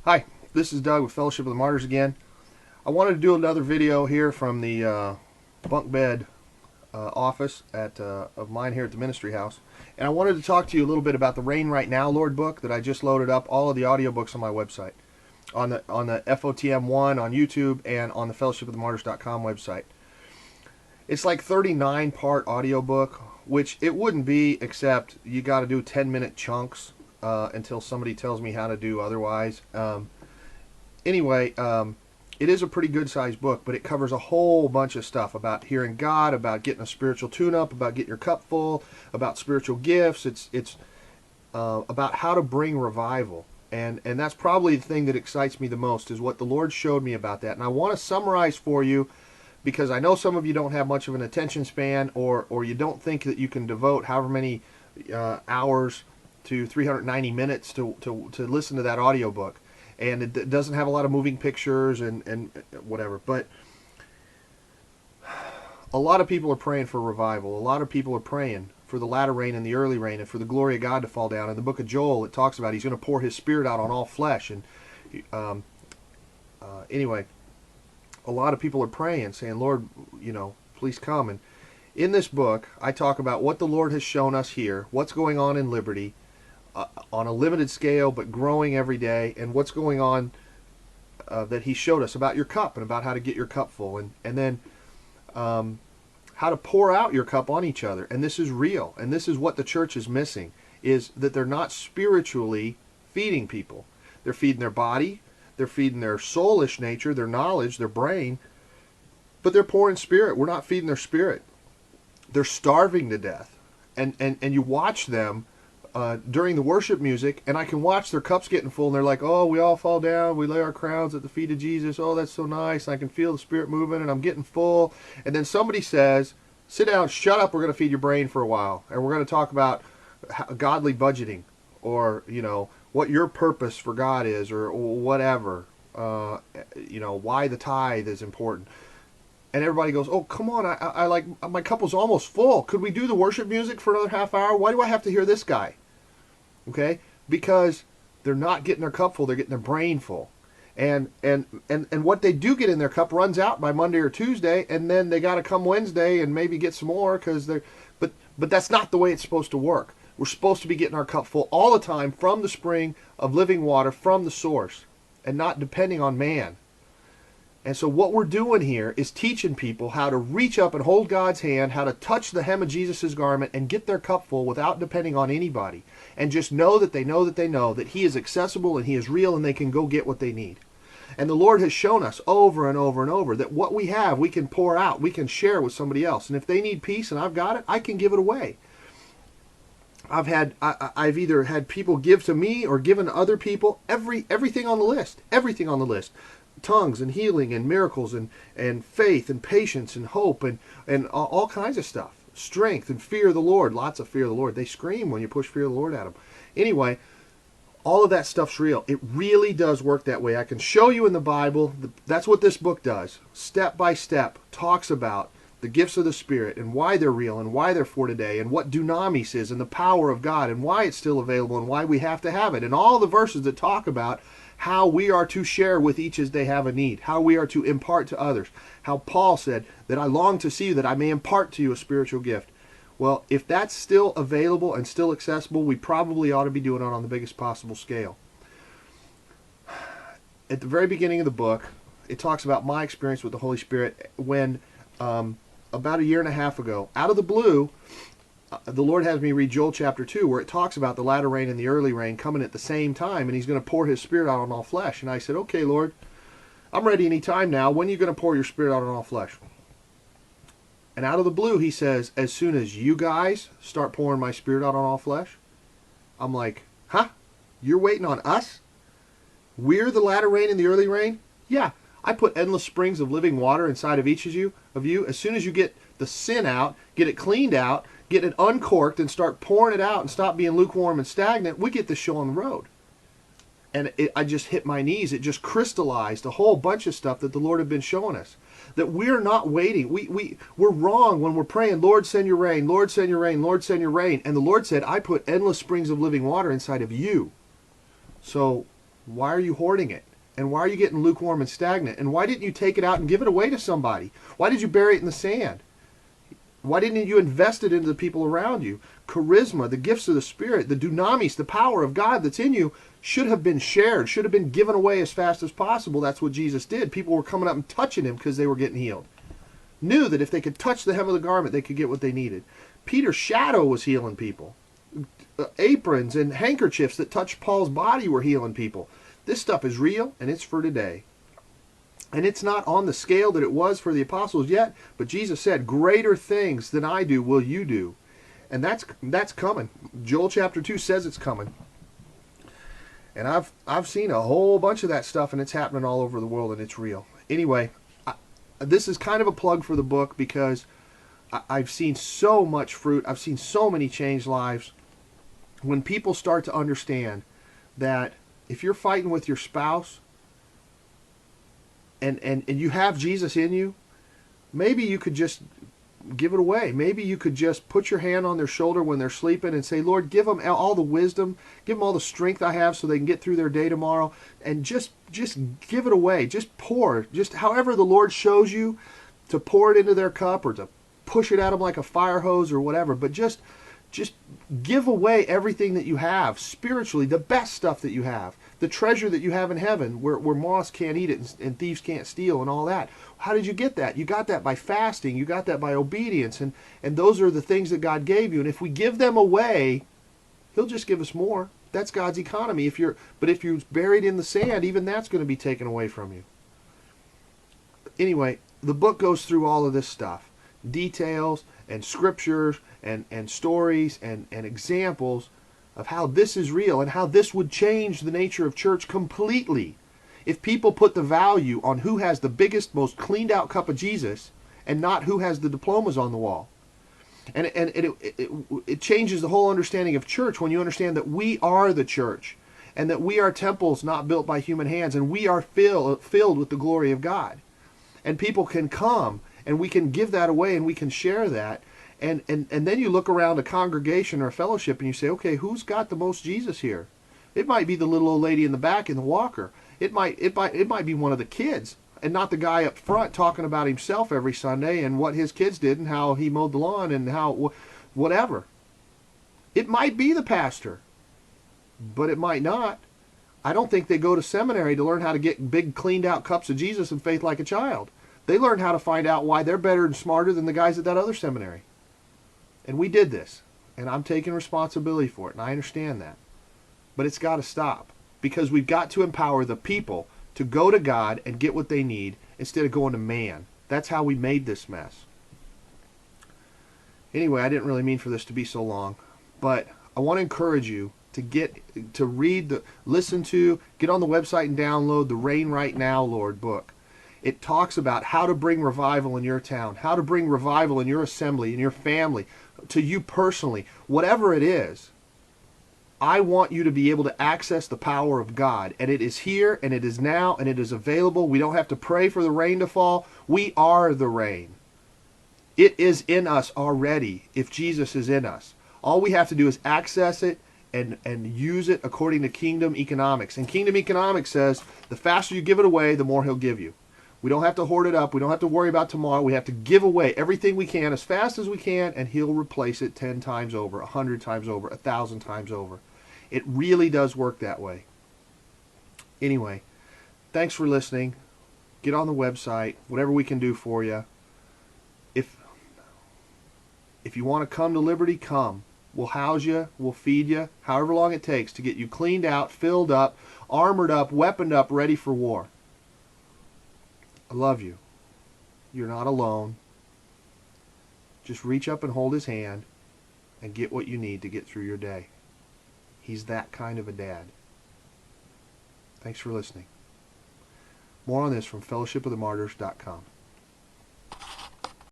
Hi, this is Doug with Fellowship of the Martyrs again. I wanted to do another video here from the bunk bed office of mine here at the ministry house. And I wanted to talk to you a little bit about the Rain Right Now, Lord book that I just loaded up, all of the audiobooks on my website, on the FOTM1 on YouTube and on the fellowshipofthemartyrs.com website. It's like 39-part audiobook, which it wouldn't be, except you got to do 10-minute chunks until somebody tells me how to do otherwise. Anyway, it is a pretty good-sized book, but it covers a whole bunch of stuff about hearing God, about getting a spiritual tune-up, about getting your cup full, about spiritual gifts. It's about how to bring revival. And that's probably the thing that excites me the most, is what the Lord showed me about that. And I want to summarize for you, because I know some of you don't have much of an attention span, or you don't think that you can devote however many hours to 390 minutes to listen to that audiobook. And it doesn't have a lot of moving pictures and whatever. But a lot of people are praying for revival. A lot of people are praying for the latter rain and the early rain, and for the glory of God to fall down. In the book of Joel, it talks about He's going to pour His Spirit out on all flesh. And anyway, a lot of people are praying, saying, Lord, please come. And in this book, I talk about what the Lord has shown us here, what's going on in Liberty, on a limited scale but growing every day, and what's going on that He showed us about your cup, and about how to get your cup full, and then how to pour out your cup on each other. And this is real, and this is what the church is missing, is that they're not spiritually feeding people. They're feeding their body, they're feeding their soulish nature, their knowledge, their brain, but they're poor in spirit. We're not feeding their spirit. They're starving to death. And you watch them during the worship music, and I can watch their cups getting full, and they're like, oh, we all fall down, we lay our crowns at the feet of Jesus, oh, that's so nice, and I can feel the Spirit moving, and I'm getting full. And then somebody says, sit down, shut up, we're going to feed your brain for a while, and we're going to talk about godly budgeting, or, what your purpose for God is, or whatever, why the tithe is important. And everybody goes, oh, come on, I like, my cup was almost full. Could we do the worship music for another half hour? Why do I have to hear this guy? Okay? Because they're not getting their cup full, they're getting their brain full. And what they do get in their cup runs out by Monday or Tuesday, and then they got to come Wednesday and maybe get some more, because they're, but that's not the way it's supposed to work. We're supposed to be getting our cup full all the time from the spring of living water, from the source, and not depending on man. And so what we're doing here is teaching people how to reach up and hold God's hand, how to touch the hem of Jesus' garment and get their cup full without depending on anybody. And just know that they know that they know that He is accessible and He is real, and they can go get what they need. And the Lord has shown us over and over and over that what we have, we can pour out, we can share with somebody else. And if they need peace and I've got it, I can give it away. I've either had people give to me or given to other people, everything on the list, everything on the list. Tongues and healing and miracles and faith and patience and hope and all kinds of stuff. Strength and fear of the Lord. Lots of fear of the Lord. They scream when you push fear of the Lord at them. Anyway, all of that stuff's real. It really does work that way. I can show you in the Bible. That's what this book does. Step by step talks about the gifts of the Spirit and why they're real and why they're for today, and what dunamis is and the power of God and why it's still available and why we have to have it. And all the verses that talk about how we are to share with each as they have a need, how we are to impart to others, how Paul said that I long to see you that I may impart to you a spiritual gift. Well, if that's still available and still accessible, we probably ought to be doing it on the biggest possible scale. At the very beginning of the book, it talks about my experience with the Holy Spirit when about a year and a half ago, out of the blue, the Lord has me read Joel chapter 2, where it talks about the latter rain and the early rain coming at the same time, and He's going to pour His Spirit out on all flesh. And I said, okay, Lord, I'm ready any time now. When are you going to pour your Spirit out on all flesh? And out of the blue, He says, as soon as you guys start pouring my Spirit out on all flesh. I'm like, huh? You're waiting on us? We're the latter rain and the early rain? Yeah, I put endless springs of living water inside of each of you. As soon as you get the sin out, get it cleaned out, get it uncorked, and start pouring it out and stop being lukewarm and stagnant, we get this show on the road. And I just hit my knees. It just crystallized a whole bunch of stuff that the Lord had been showing us. That we're not waiting. We're wrong when we're praying, Lord, send your rain, Lord, send your rain, Lord, send your rain. And the Lord said, I put endless springs of living water inside of you. So Why are you hoarding it? And why are you getting lukewarm and stagnant? And why didn't you take it out and give it away to somebody? Why did you bury it in the sand? Why didn't you invest it into the people around you? Charisma, the gifts of the Spirit, the dunamis, the power of God that's in you should have been shared, should have been given away as fast as possible. That's what Jesus did. People were coming up and touching him because they were getting healed. Knew that if they could touch the hem of the garment, they could get what they needed. Peter's shadow was healing people. Aprons and handkerchiefs that touched Paul's body were healing people. This stuff is real, and it's for today. And it's not on the scale that it was for the apostles yet, but Jesus said, greater things than I do will you do. And that's coming. Joel chapter 2 says it's coming. And I've seen a whole bunch of that stuff, and it's happening all over the world, and it's real. Anyway, this is kind of a plug for the book because I've seen so much fruit. I've seen so many changed lives. When people start to understand that if you're fighting with your spouse, and you have Jesus in you, maybe you could just give it away. Maybe you could just put your hand on their shoulder when they're sleeping and say, Lord, give them all the wisdom, give them all the strength I have so they can get through their day tomorrow, and just give it away. Just pour. Just however the Lord shows you to pour it into their cup or to push it at them like a fire hose or whatever, but just give away everything that you have spiritually, the best stuff that you have, the treasure that you have in heaven where moths can't eat it and thieves can't steal and all that. How did you get that? You got that by fasting. You got that by obedience. And those are the things that God gave you. And if we give them away, he'll just give us more. That's God's economy. But if you're buried in the sand, even that's going to be taken away from you. Anyway, the book goes through all of this stuff. Details and scriptures and stories and examples of how this is real and how this would change the nature of church completely if people put the value on who has the biggest, most cleaned out cup of Jesus and not who has the diplomas on the wall. And it changes the whole understanding of church when you understand that we are the church and that we are temples not built by human hands, and we are filled with the glory of God. And people can come and we can give that away and we can share that. And then you look around a congregation or a fellowship and you say, okay, who's got the most Jesus here? It might be the little old lady in the back in the walker. It might be one of the kids and not the guy up front talking about himself every Sunday and what his kids did and how he mowed the lawn and how whatever. It might be the pastor, but it might not. I don't think they go to seminary to learn how to get big cleaned out cups of Jesus and faith like a child. They learn how to find out why they're better and smarter than the guys at that other seminary. And we did this, and I'm taking responsibility for it, and I understand that. But it's got to stop, because we've got to empower the people to go to God and get what they need instead of going to man. That's how we made this mess. Anyway, I didn't really mean for this to be so long, but I want to encourage you to read, listen to, get on the website and download the Reign Right Now, Lord book. It talks about how to bring revival in your town, how to bring revival in your assembly, in your family, to you personally, whatever it is. I want you to be able to access the power of God, and it is here, and it is now, and it is available. We don't have to pray for the rain to fall. We are the rain. It is in us already if Jesus is in us. All we have to do is access it and use it according to kingdom economics. And kingdom economics says the faster you give it away, the more he'll give you. We don't have to hoard it up. We don't have to worry about tomorrow. We have to give away everything we can as fast as we can, and he'll replace it 10 times over, 100 times over, 1,000 times over. It really does work that way. Anyway, thanks for listening. Get on the website, whatever we can do for you. If you want to come to Liberty, come. We'll house you, we'll feed you, however long it takes to get you cleaned out, filled up, armored up, weaponed up, ready for war. I love you. You're not alone. Just reach up and hold his hand and get what you need to get through your day. He's that kind of a dad. Thanks for listening. More on this from fellowshipofthemartyrs.com.